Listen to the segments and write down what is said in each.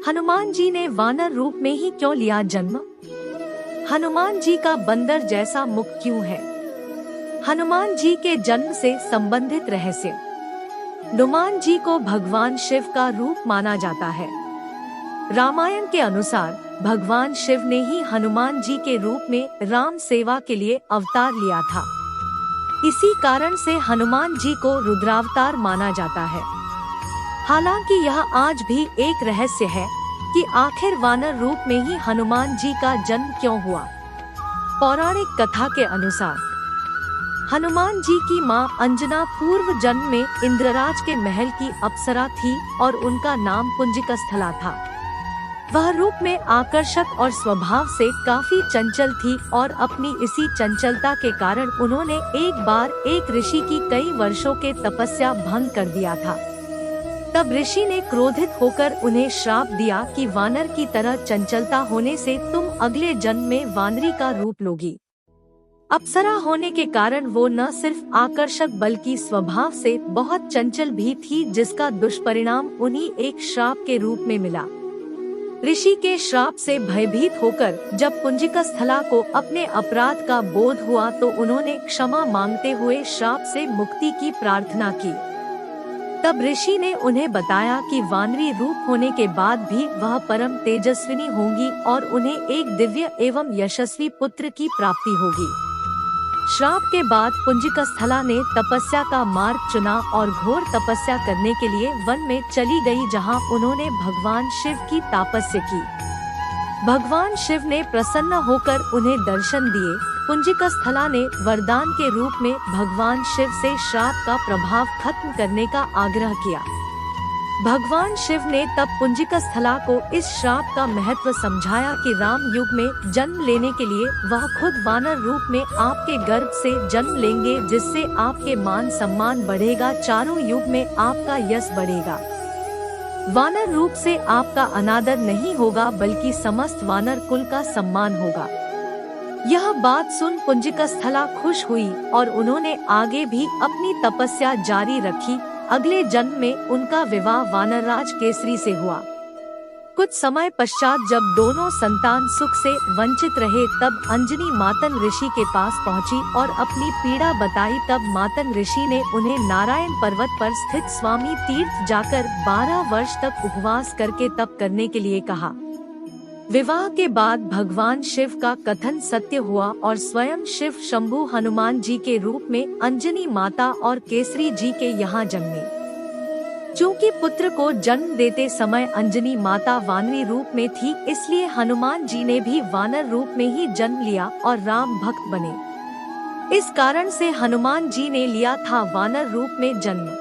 हनुमान जी ने वानर रूप में ही क्यों लिया जन्म? हनुमान जी का बंदर जैसा मुख क्यों है? हनुमान जी के जन्म से संबंधित रहस्य। हनुमान जी को भगवान शिव का रूप माना जाता है। रामायण के अनुसार भगवान शिव ने ही हनुमान जी के रूप में राम सेवा के लिए अवतार लिया था। इसी कारण से हनुमान जी को रुद्रावतार माना जाता है। हालांकि यह आज भी एक रहस्य है कि आखिर वानर रूप में ही हनुमान जी का जन्म क्यों हुआ। पौराणिक कथा के अनुसार हनुमान जी की मां अंजना पूर्व जन्म में इंद्रराज के महल की अप्सरा थी और उनका नाम पुंजिकस्थला था। वह रूप में आकर्षक और स्वभाव से काफी चंचल थी और अपनी इसी चंचलता के कारण उन्होंने एक बार एक ऋषि की कई वर्षों के तपस्या भंग कर दिया था। तब ऋषि ने क्रोधित होकर उन्हें श्राप दिया कि वानर की तरह चंचलता होने से तुम अगले जन्म में वानरी का रूप लोगी। अप्सरा होने के कारण वो न सिर्फ आकर्षक बल्कि स्वभाव से बहुत चंचल भी थी, जिसका दुष्परिणाम उन्हीं एक श्राप के रूप में मिला। ऋषि के श्राप से भयभीत होकर जब पुंजिकस्थला को अपने अपराध का बोध हुआ तो उन्होंने क्षमा मांगते हुए श्राप से मुक्ति की प्रार्थना की। तब ऋषि ने उन्हें बताया कि वानरी रूप होने के बाद भी वह परम तेजस्विनी होंगी और उन्हें एक दिव्य एवं यशस्वी पुत्र की प्राप्ति होगी। श्राप के बाद पुंजिकस्थला ने तपस्या का मार्ग चुना और घोर तपस्या करने के लिए वन में चली गई, जहां उन्होंने भगवान शिव की तपस्या की। भगवान शिव ने प्रसन्न होकर उन्हें दर्शन दिए। पुंजिकस्थला ने वरदान के रूप में भगवान शिव से श्राप का प्रभाव खत्म करने का आग्रह किया। भगवान शिव ने तब पुंजिकस्थला को इस श्राप का महत्व समझाया कि राम युग में जन्म लेने के लिए वह खुद वानर रूप में आपके गर्भ से जन्म लेंगे, जिससे आपके मान सम्मान बढ़ेगा, चारों युग में आपका यश बढ़ेगा। वानर रूप से आपका अनादर नहीं होगा बल्कि समस्त वानर कुल का सम्मान होगा। यह बात सुन पुंजिकस्थला खुश हुई और उन्होंने आगे भी अपनी तपस्या जारी रखी। अगले जन्म में उनका विवाह वानरराज केसरी से हुआ। कुछ समय पश्चात जब दोनों संतान सुख से वंचित रहे तब अंजनी मातन ऋषि के पास पहुंची और अपनी पीड़ा बताई। तब मातन ऋषि ने उन्हें नारायण पर्वत पर स्थित स्वामी तीर्थ जाकर 12 वर्ष तक उपवास करके तप करने के लिए कहा। विवाह के बाद भगवान शिव का कथन सत्य हुआ और स्वयं शिव शंभु हनुमान जी के रूप में अंजनी माता और केसरी जी के यहाँ जन्मे। चूँकि पुत्र को जन्म देते समय अंजनी माता वानरी रूप में थी, इसलिए हनुमान जी ने भी वानर रूप में ही जन्म लिया और राम भक्त बने। इस कारण से हनुमान जी ने लिया था वानर रूप में जन्म।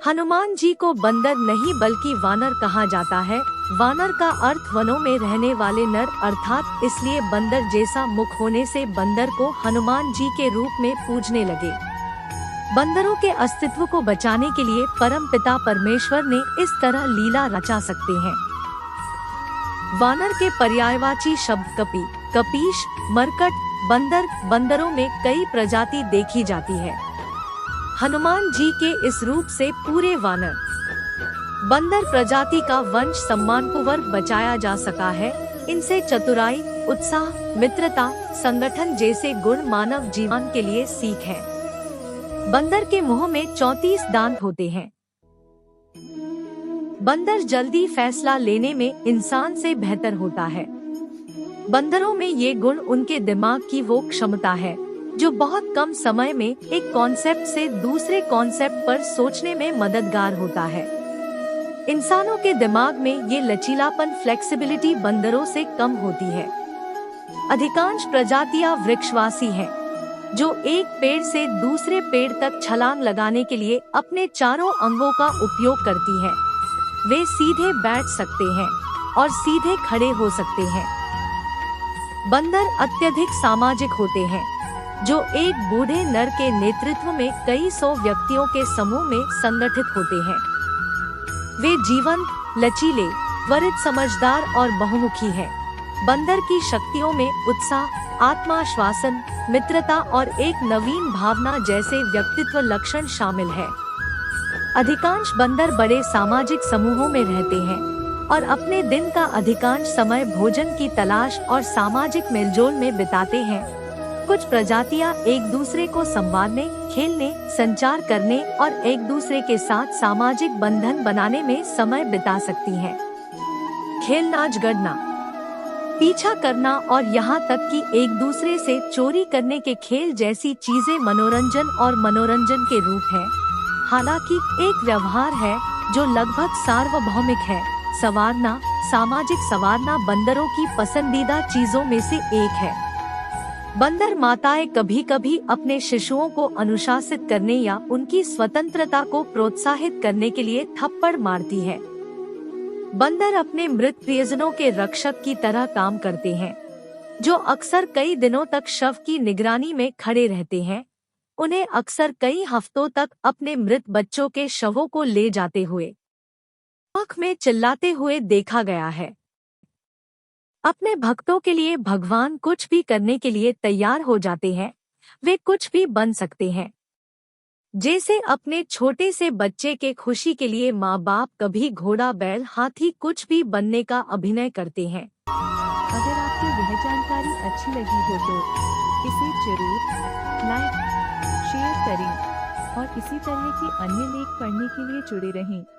हनुमान जी को बंदर नहीं बल्कि वानर कहा जाता है। वानर का अर्थ वनों में रहने वाले नर अर्थात इसलिए बंदर जैसा मुख होने से बंदर को हनुमान जी के रूप में पूजने लगे। बंदरों के अस्तित्व को बचाने के लिए परमपिता परमेश्वर ने इस तरह लीला रचा सकते हैं। वानर के पर्यायवाची शब्द कपि, कपीश, मरकट, बंदर, बंदरों में कई प्रजाति देखी जाती है। हनुमान जी के इस रूप से पूरे वानर बंदर प्रजाति का वंश सम्मानपूर्वक बचाया जा सका है। इनसे चतुराई, उत्साह, मित्रता, संगठन जैसे गुण मानव जीवन के लिए सीख है। बंदर के मुंह में 34 दांत होते हैं। बंदर जल्दी फैसला लेने में इंसान से बेहतर होता है। बंदरों में ये गुण उनके दिमाग की वो क्षमता है जो बहुत कम समय में एक कॉन्सेप्ट से दूसरे कॉन्सेप्ट पर सोचने में मददगार होता है। इंसानों के दिमाग में ये लचीलापन, फ्लेक्सिबिलिटी बंदरों से कम होती है। अधिकांश प्रजातियां वृक्षवासी हैं, जो एक पेड़ से दूसरे पेड़ तक छलांग लगाने के लिए अपने चारों अंगों का उपयोग करती हैं। वे सीधे बैठ सकते हैं और सीधे खड़े हो सकते हैं। बंदर अत्यधिक सामाजिक होते हैं, जो एक बूढ़े नर के नेतृत्व में कई 100 व्यक्तियों के समूह में संगठित होते हैं। वे जीवंत, लचीले, त्वरित, समझदार और बहुमुखी हैं। बंदर की शक्तियों में उत्साह, आत्माश्वासन, मित्रता और एक नवीन भावना जैसे व्यक्तित्व लक्षण शामिल है। अधिकांश बंदर बड़े सामाजिक समूहों में रहते हैं। और अपने दिन का अधिकांश समय भोजन की तलाश और सामाजिक मेलजोल में बिताते हैं। कुछ प्रजातियां एक दूसरे को संवारने, खेलने, संचार करने और एक दूसरे के साथ सामाजिक बंधन बनाने में समय बिता सकती हैं। खेलना, झगड़ना, पीछा करना और यहाँ तक कि एक दूसरे से चोरी करने के खेल जैसी चीजें मनोरंजन के रूप हैं। हालांकि एक व्यवहार है जो लगभग सार्वभौमिक है। संवारना, सामाजिक संवारना बंदरों की पसंदीदा चीजों में से एक है। बंदर माताएं कभी-कभी अपने शिशुओं को अनुशासित करने या उनकी स्वतंत्रता को प्रोत्साहित करने के लिए थप्पड़ मारती है। बंदर अपने मृत प्रियजनों के रक्षक की तरह काम करते हैं, जो अक्सर कई दिनों तक शव की निगरानी में खड़े रहते हैं। उन्हें अक्सर कई हफ्तों तक अपने मृत बच्चों के शवों को ले जाते हुए आँख में चिल्लाते हुए देखा गया है। अपने भक्तों के लिए भगवान कुछ भी करने के लिए तैयार हो जाते हैं। वे कुछ भी बन सकते हैं, जैसे अपने छोटे से बच्चे के खुशी के लिए माँ बाप कभी घोड़ा, बैल, हाथी कुछ भी बनने का अभिनय करते हैं। अगर आपको यह जानकारी अच्छी लगी हो तो इसे जरूर लाइक, शेयर करें और इसी तरह की अन्य लेख पढ़ने के लिए जुड़े रहें।